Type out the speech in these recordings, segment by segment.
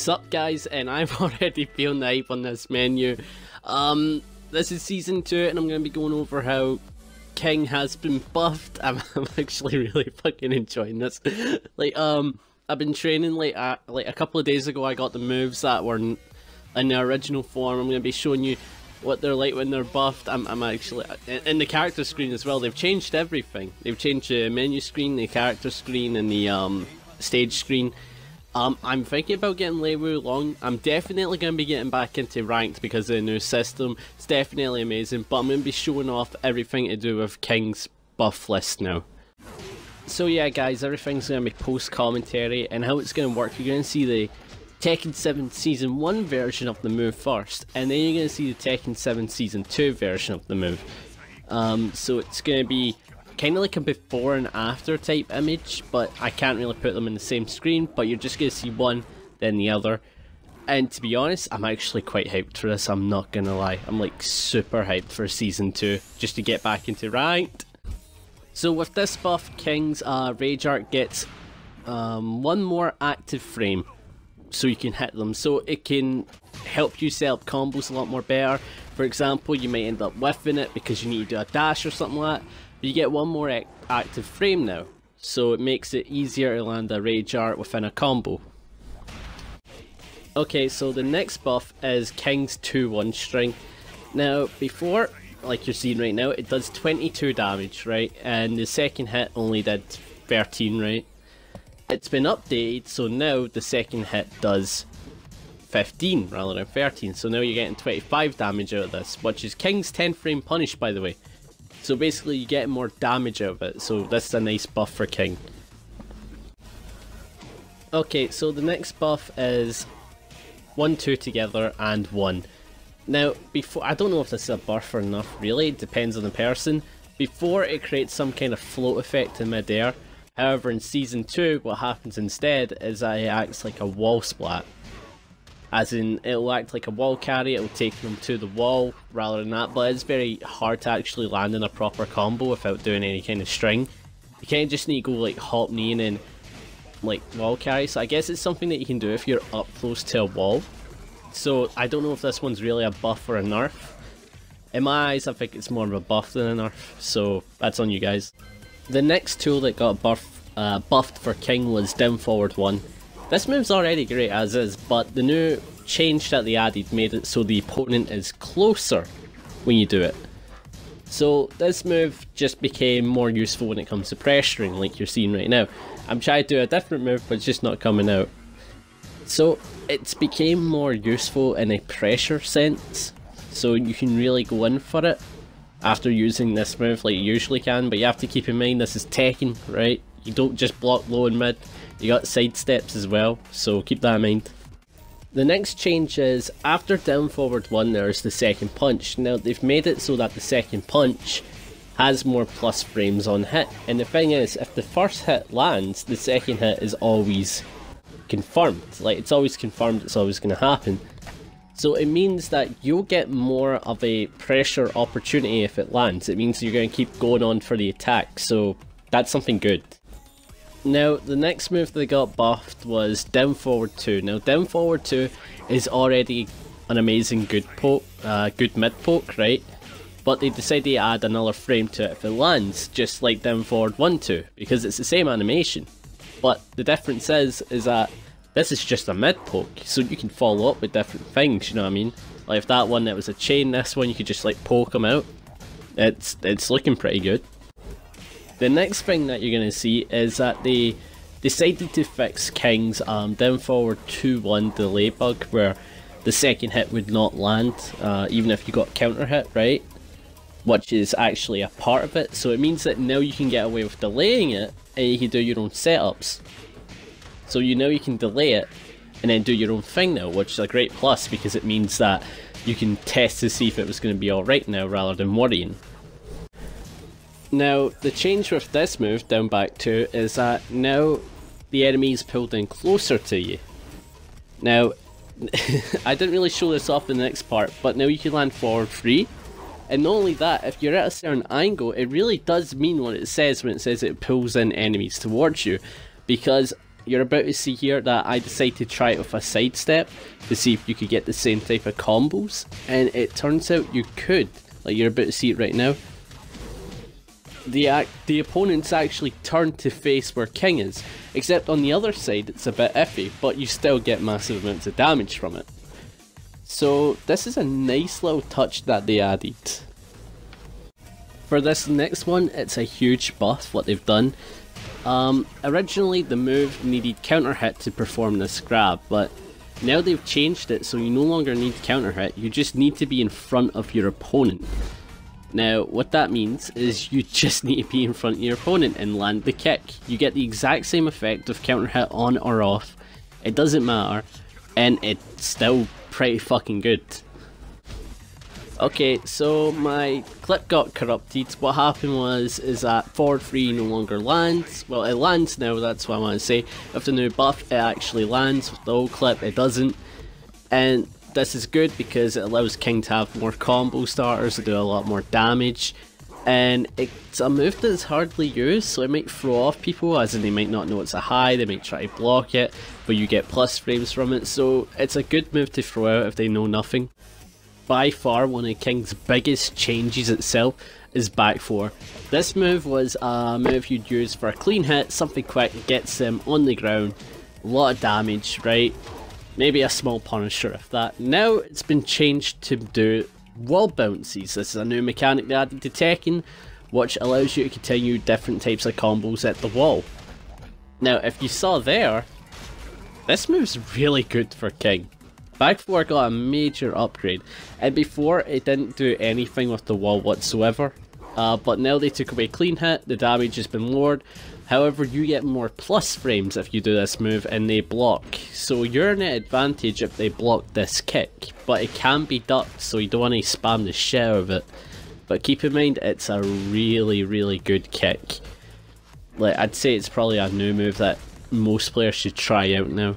Sup guys, and I'm already feeling the hype on this menu. This is season 2 and I'm going to be going over how King has been buffed. I'm actually really fucking enjoying this. I've been training like a couple of days ago. I got the moves that were in their original form. I'm going to be showing you what they're like when they're buffed. I'm actually in the character screen as well. They've changed everything. They've changed the menu screen, the character screen, and the stage screen. I'm thinking about getting Leiwu long. I'm definitely going to be getting back into ranked because of the new system. It's definitely amazing, but I'm going to be showing off everything to do with King's buff list now. So yeah guys, everything's going to be post commentary, and how it's going to work, you're going to see the Tekken 7 Season 1 version of the move first, and then you're going to see the Tekken 7 Season 2 version of the move. So it's going to be kind of like a before and after type image, but I can't really put them in the same screen, but you're just going to see one, then the other. And to be honest, I'm actually quite hyped for this, I'm not going to lie. I'm like super hyped for Season 2, just to get back into ranked. So with this buff, King's Rage Art gets one more active frame, so you can hit them. So it can help you set up combos a lot more better. For example, you might end up whiffing it because you need to do a dash or something like that. But you get one more active frame now, so it makes it easier to land a Rage Art within a combo. Okay, so the next buff is King's 2-1 string. Now, before, like you're seeing right now, it does 22 damage, right? And the second hit only did 13, right? It's been updated, so now the second hit does 15 rather than 13. So now you're getting 25 damage out of this, which is King's 10 frame punish, by the way. So basically you get more damage out of it, so this is a nice buff for King. Okay, so the next buff is 1-2 together and 1. Now, before, I don't know if this is a buff or enough, really, it depends on the person. Before, it creates some kind of float effect in mid-air. However, in Season 2, what happens instead is that it acts like a wall splat. As in, it'll act like a wall carry, it'll take them to the wall rather than that, but it's very hard to actually land in a proper combo without doing any kind of string. You kind of just need to go like hop knee and then like wall carry, so I guess it's something that you can do if you're up close to a wall. So I don't know if this one's really a buff or a nerf. In my eyes, I think it's more of a buff than a nerf, so that's on you guys. The next tool that got buffed for King was down forward 1. This move's already great as is, but the new change that they added made it so the opponent is closer when you do it. So this move just became more useful when it comes to pressuring, like you're seeing right now. I'm trying to do a different move, but it's just not coming out. So it's became more useful in a pressure sense, so you can really go in for it after using this move like you usually can, but you have to keep in mind this is Tekken, right? You don't just block low and mid, you got side steps as well, so keep that in mind. The next change is, after down forward 1 there's the second punch. Now they've made it so that the second punch has more plus frames on hit, and the thing is, if the first hit lands, the second hit is always confirmed. Like, it's always confirmed, it's always going to happen. So it means that you'll get more of a pressure opportunity if it lands. It means you're going to keep going on for the attack, so that's something good. Now, the next move that got buffed was down forward 2. Now, down forward 2 is already an amazing good mid poke, right? But they decided to add another frame to it if it lands, just like down forward 1-2, because it's the same animation. But the difference is that this is just a mid poke, so you can follow up with different things, you know what I mean? Like if that one that was a chain, this one you could just like poke them out. It's looking pretty good. The next thing that you're going to see is that they decided to fix King's down forward 2-1 delay bug, where the second hit would not land even if you got counter hit, right? Which is actually a part of it, so it means that now you can get away with delaying it and you can do your own setups. So you know you can delay it and then do your own thing now, which is a great plus because it means that you can test to see if it was going to be alright now rather than worrying. Now, the change with this move, down back 2, is that now the enemy is pulled in closer to you. Now, I didn't really show this off in the next part, but now you can land forward 3. And not only that, if you're at a certain angle, it really does mean what it says when it says it pulls in enemies towards you. Because you're about to see here that I decided to try it with a sidestep to see if you could get the same type of combos, and it turns out you could. Like, you're about to see it right now. The opponent's actually turned to face where King is, except on the other side it's a bit iffy, but you still get massive amounts of damage from it. So this is a nice little touch that they added. For this next one, it's a huge buff what they've done. Originally the move needed counter hit to perform this grab, but now they've changed it so you no longer need counter hit, you just need to be in front of your opponent. Now what that means is you just need to be in front of your opponent and land the kick. You get the exact same effect of counter hit on or off, it doesn't matter, and it's still pretty fucking good. Okay, so my clip got corrupted. What happened was that forward 3 no longer lands. Well, it lands now, that's what I want to say. With the new buff, it actually lands. With the old clip, it doesn't. And this is good because it allows King to have more combo starters to do a lot more damage. And it's a move that's hardly used, so it might throw off people, as in they might not know it's a high, they might try to block it, but you get plus frames from it. So it's a good move to throw out if they know nothing. By far one of King's biggest changes itself is back 4. This move was a move you'd use for a clean hit, something quick, gets them on the ground, a lot of damage, right? Maybe a small punisher if that. Now it's been changed to do wall bounces. This is a new mechanic they added to Tekken, which allows you to continue different types of combos at the wall. Now if you saw there, this move's really good for King. Back 4 got a major upgrade, and before it didn't do anything with the wall whatsoever, but now they took away clean hit, the damage has been lowered. However, you get more plus frames if you do this move and they block, so you're in an advantage if they block this kick, but it can be ducked, so you don't want to spam the shit out of it. But keep in mind, it's a really good kick. Like, I'd say it's probably a new move that most players should try out now.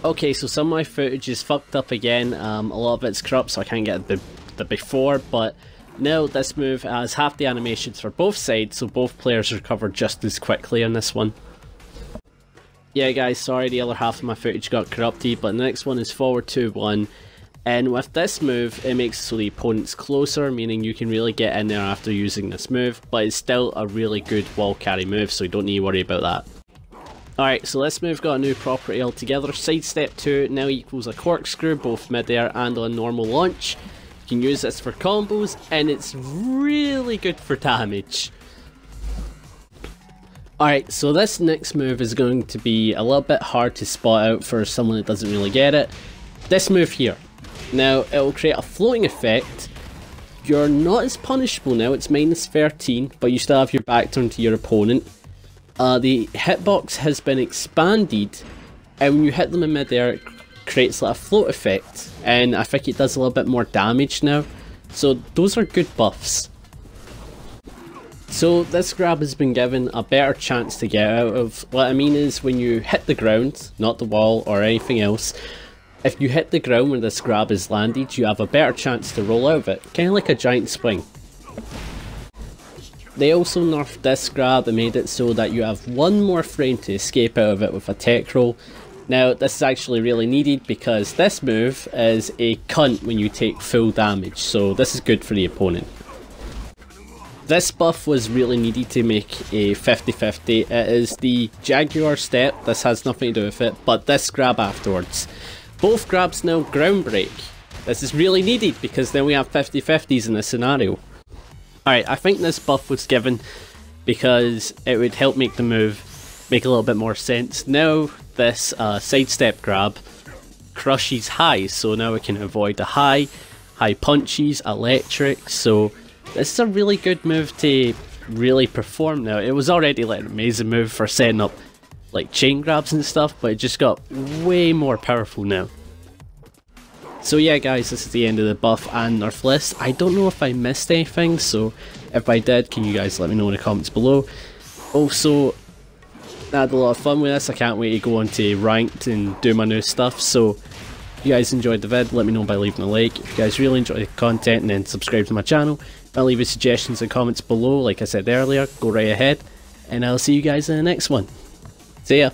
Okay, so some of my footage is fucked up again. A lot of it's corrupt, so I can't get the before, but now this move has half the animations for both sides, so both players recover just as quickly on this one. Yeah guys, sorry the other half of my footage got corrupted, but the next one is forward 2-1, and with this move it makes it so the opponent's closer, meaning you can really get in there after using this move, but it's still a really good wall carry move, so you don't need to worry about that. Alright, so this move got a new property altogether. Sidestep 2 now equals a corkscrew, both mid-air and on normal launch. You can use this for combos, and it's really good for damage. Alright, so this next move is going to be a little bit hard to spot out for someone that doesn't really get it. This move here. Now, it will create a floating effect. You're not as punishable now, it's minus 13, but you still have your back turned to your opponent. The hitbox has been expanded, and when you hit them in mid-air it creates like a float effect, and I think it does a little bit more damage now, so those are good buffs. So this grab has been given a better chance to get out of. What I mean is, when you hit the ground, not the wall or anything else, if you hit the ground when this grab is landed, you have a better chance to roll out of it, kind of like a giant swing. They also nerfed this grab and made it so that you have one more frame to escape out of it with a tech roll. Now this is actually really needed because this move is a cunt when you take full damage, so this is good for the opponent. This buff was really needed to make a 50-50. It is the Jaguar step, this has nothing to do with it, but this grab afterwards. Both grabs now ground break. This is really needed because then we have 50-50s in this scenario. Alright, I think this buff was given because it would help make the move make a little bit more sense. Now this sidestep grab crushes highs, so now we can avoid the high punches, electric, so this is a really good move to really perform now. It was already like an amazing move for setting up like chain grabs and stuff, but it just got way more powerful now. So yeah guys, this is the end of the buff and nerf list. I don't know if I missed anything, so if I did, can you guys let me know in the comments below. Also, I had a lot of fun with this. I can't wait to go on to ranked and do my new stuff, so if you guys enjoyed the vid, let me know by leaving a like. If you guys really enjoy the content, and then subscribe to my channel. I'll leave you suggestions and comments below, like I said earlier, go right ahead, and I'll see you guys in the next one. See ya!